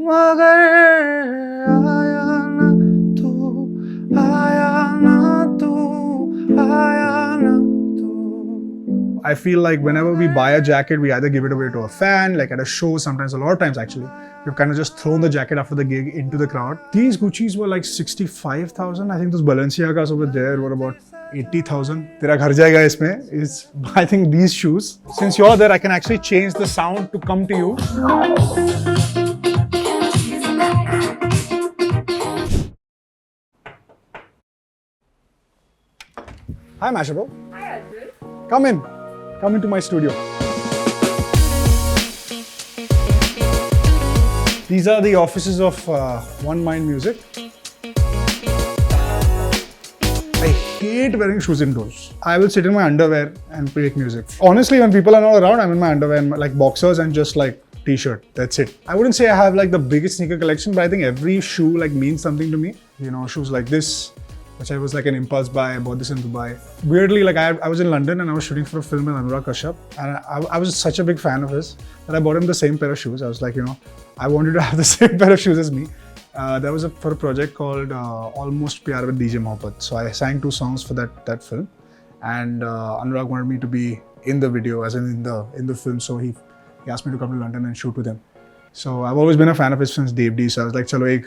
मगर आया ना तू, आया ना तू, आया ना तू. I feel like whenever we buy a jacket, we either give it away to a fan, like at a show, sometimes a lot of times actually. We've kind of just thrown the jacket after the gig into the crowd. These Gucci's were like 65,000. I think those Balenciagas over there were about 80,000. Tera ghar jayega isme is, I think, these shoes. Since you're there, I can actually change the sound to come to you. Hi Mashable. Hi Arjun. Come in. Come into my studio. These are the offices of One Mind Music. I hate wearing shoes indoors. I will sit in my underwear and make music. Honestly, when people are not around, I'm in my underwear and like boxers and just like t-shirt. That's it. I wouldn't say I have like the biggest sneaker collection, but I think every shoe like means something to me. You know, shoes like this, which I was like an impulse buy. I bought this in Dubai. Weirdly, like I was in London and I was shooting for a film with Anurag Kashyap, and I was such a big fan of his that I bought him the same pair of shoes. I was like, you know, I wanted to have the same pair of shoes as me. That was for a project called Almost Pyar with DJ Mohabbat. So I sang 2 songs for that film, and Anurag wanted me to be in the video, as in the film. So he asked me to come to London and shoot with him. So I've always been a fan of his since Dave D. So I was like, chalo,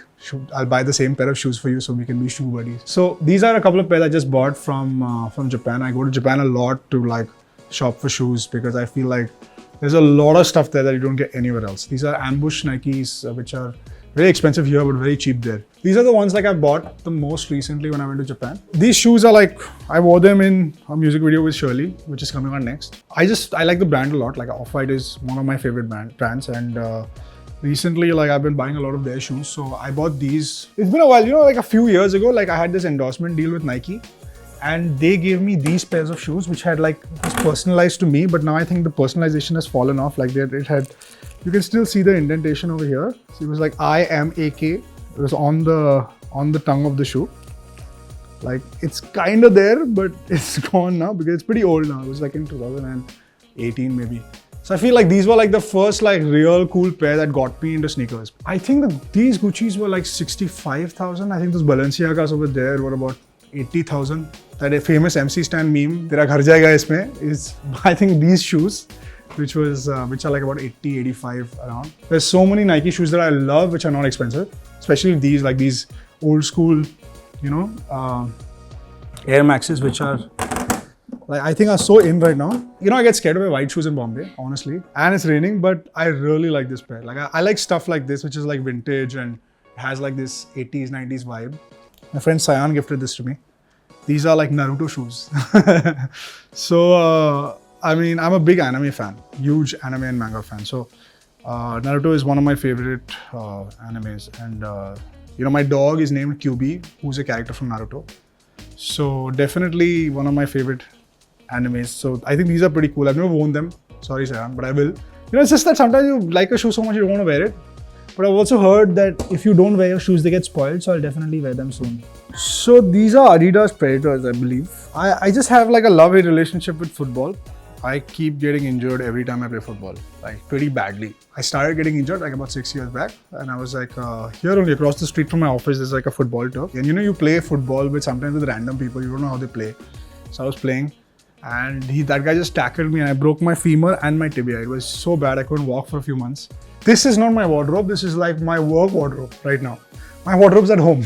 I'll buy the same pair of shoes for you so we can be shoe buddies. So these are a couple of pairs I just bought from Japan. I go to Japan a lot to like shop for shoes because I feel like there's a lot of stuff there that you don't get anywhere else. These are ambush Nikes, which are very expensive here but very cheap there. These are the ones like I bought the most recently when I went to Japan. These shoes are like, I wore them in a music video with Shirley, which is coming on next. I like the brand a lot. Like Off-White is one of my favorite brands, and recently, like I've been buying a lot of their shoes. So I bought these. It's been a while, you know, like a few years ago, like I had this endorsement deal with Nike, and they gave me these pairs of shoes, which had like, it was personalized to me, but now I think the personalization has fallen off. Like it had, you can still see the indentation over here. So it was like I am AK. It was on the tongue of the shoe. Like it's kind of there, but it's gone now because it's pretty old now. It was like in 2018 maybe. So I feel like these were like the first like real cool pair that got me into sneakers. I think that these Gucci's were like 65,000. I think those Balenciagas over there were about 80,000. That a famous MC stand meme, tera ghar jayega isme, is I think these shoes, which are like about 80, 85 around. There's so many Nike shoes that I love which are not expensive, especially these, like these old school, you know, Air Maxes, which are like, I think are so in right now. You know, I get scared of white shoes in Bombay, honestly. And it's raining, but I really like this pair. Like, I like stuff like this, which is like vintage and has like this 80s, 90s vibe. My friend Sayan gifted this to me. These are like Naruto shoes. So, I mean, I'm a big anime fan. Huge anime and manga fan. So, Naruto is one of my favorite animes. And, you know, my dog is named QB, who's a character from Naruto. So, definitely one of my favorite animes. So I think these are pretty cool. I've never worn them. Sorry, Sayan, but I will. You know, it's just that sometimes you like a shoe so much you don't want to wear it. But I've also heard that if you don't wear your shoes, they get spoiled. So I'll definitely wear them soon. So these are Adidas Predators, I believe. I just have like a love-hate relationship with football. I keep getting injured every time I play football, like pretty badly. I started getting injured like about 6 years back, and I was like, here only across the street from my office, there's like a football turf. And you know, you play football sometimes with random people, you don't know how they play. So I was playing, and that guy just tackled me and I broke my femur and my tibia. It was so bad I couldn't walk for a few months. This is not my wardrobe. This is like my work wardrobe right now. My wardrobe's at home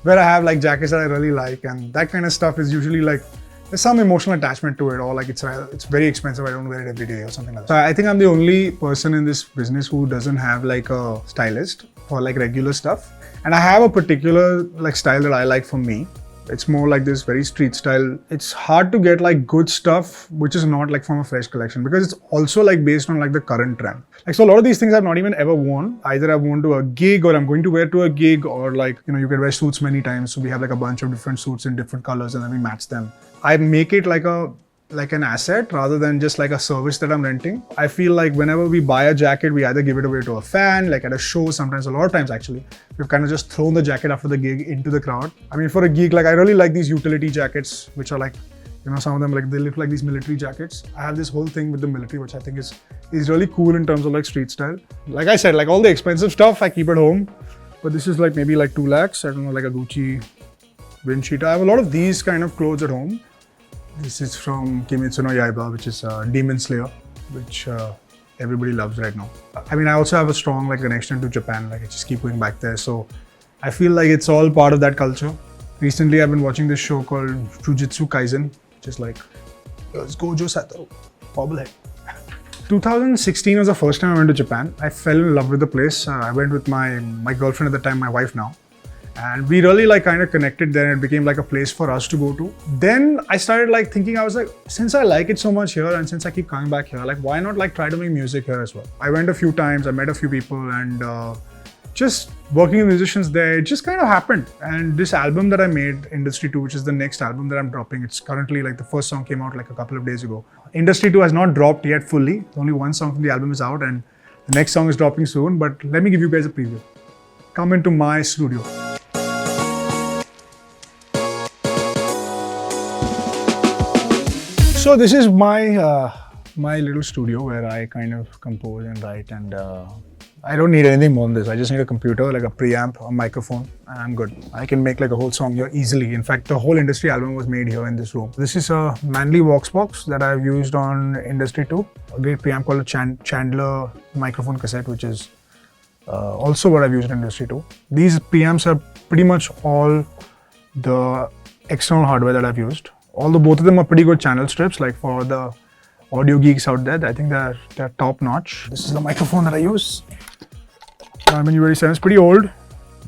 where I have like jackets that I really like, and that kind of stuff is usually like, there's some emotional attachment to it, or like it's very expensive, I don't wear it every day or something like that. So I think I'm the only person in this business who doesn't have like a stylist for like regular stuff. And I have a particular like style that I like for me. It's more like this very street style. It's hard to get like good stuff which is not like from a fresh collection, because it's also like based on like the current trend. Like, so a lot of these things I've not even ever worn. Either I've worn to a gig, or I'm going to wear to a gig, or like, you know, you can wear suits many times. So we have like a bunch of different suits in different colors and then we match them. I make it like an asset rather than just like a service that I'm renting. I feel like whenever we buy a jacket, we either give it away to a fan, like at a show, sometimes a lot of times actually. We've kind of just thrown the jacket after the gig into the crowd. I mean, for a geek, like I really like these utility jackets, which are like You know, some of them like they look like these military jackets. I have this whole thing with the military, which I think is really cool in terms of like street style. Like I said, like all the expensive stuff I keep at home, but this is like maybe like 2 lakhs. I don't know, like a Gucci wind cheater. I have a lot of these kind of clothes at home. This is from Kimetsu no Yaiba, which is Demon Slayer, which everybody loves right now. I mean, I also have a strong like connection to Japan. Like I just keep going back there, so I feel like it's all part of that culture. Recently, I've been watching this show called Jujutsu Kaisen, which is like, it's Gojo Satoru, bobblehead. 2016 was the first time I went to Japan. I fell in love with the place. I went with my girlfriend at the time, my wife now. And we really like kind of connected there, and it became like a place for us to go to. Then I started like thinking, I was like, since I like it so much here and since I keep coming back here, like why not like try to make music here as well? I went a few times, I met a few people, and just working with musicians there, it just kind of happened. And this album that I made, Industry 2, which is the next album that I'm dropping, it's currently like the first song came out like a couple of days ago. Industry 2 has not dropped yet fully. Only one song from the album is out and the next song is dropping soon. But let me give you guys a preview. Come into my studio. So this is my my little studio where I kind of compose and write, and I don't need anything more than this. I just need a computer, like a preamp, a microphone, and I'm good. I can make like a whole song here easily. In fact, the whole Industry album was made here in this room. This is a Manly Vox box that I've used on Industry 2. A great preamp called a Chandler microphone cassette, which is also what I've used in Industry 2. These preamps are pretty much all the external hardware that I've used. Although both of them are pretty good channel strips, like for the audio geeks out there, I think they're top notch. This is the microphone that I use. Garmin U87 is pretty old,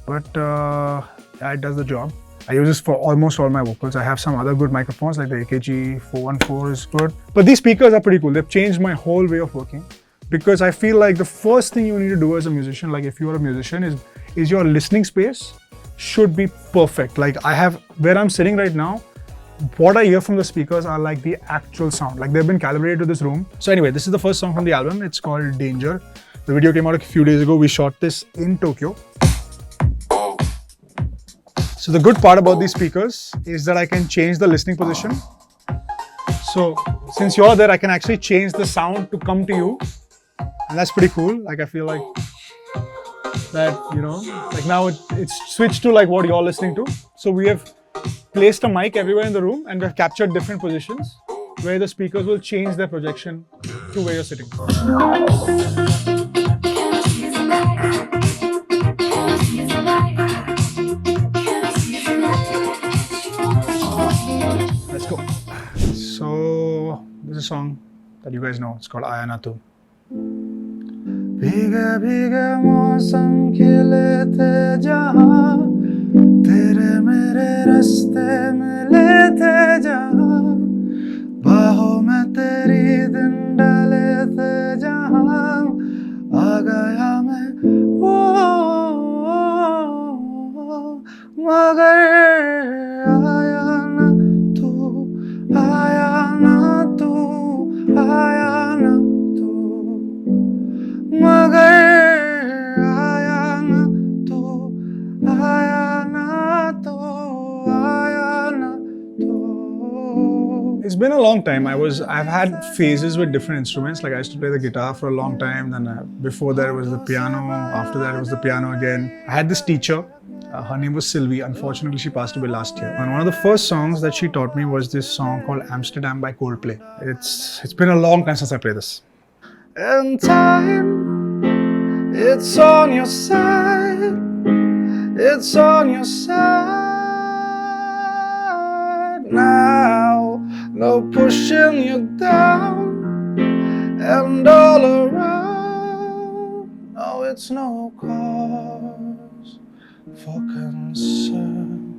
but yeah, it does the job. I use this for almost all my vocals. I have some other good microphones, like the AKG414 is good. But these speakers are pretty cool. They've changed my whole way of working, because I feel like the first thing you need to do as a musician, like if you're a musician, is your listening space should be perfect. Like I have, where I'm sitting right now, what I hear from the speakers are like the actual sound. Like they've been calibrated to this room. So anyway, this is the first song from the album. It's called Danger. The video came out a few days ago. We shot this in Tokyo. So the good part about these speakers is that I can change the listening position. So since you're there, I can actually change the sound to come to you. And that's pretty cool. Like I feel like that, you know, like now it's switched to like what you're listening to. So we have placed a mic everywhere in the room and we've captured different positions where the speakers will change their projection to where you're sitting. Let's go. So this is a song that you guys know. It's called Aaya Na Tu. भीगे भीगे मौसम खिले थे जहाँ तेरे मेरे रास्ते मिले थे जहाँ बाहों में तेरी दिन डाले थे जहाँ आ गया मैं मगर आया ना तू आया ना तू आया ना तू मगर आया ना तू आया ना तू आया ना तू. It's been a long time. I've had phases with different instruments. Like I used to play the guitar for a long time. Then before that it was the piano. After that it was the piano again. I had this teacher. Her name was Sylvie. Unfortunately, she passed away last year. And one of the first songs that she taught me was this song called Amsterdam by Coldplay. It's been a long time since I played this. And time, it's on your side. It's on your side now. No pushing you down and all around. No, it's no cause for concern.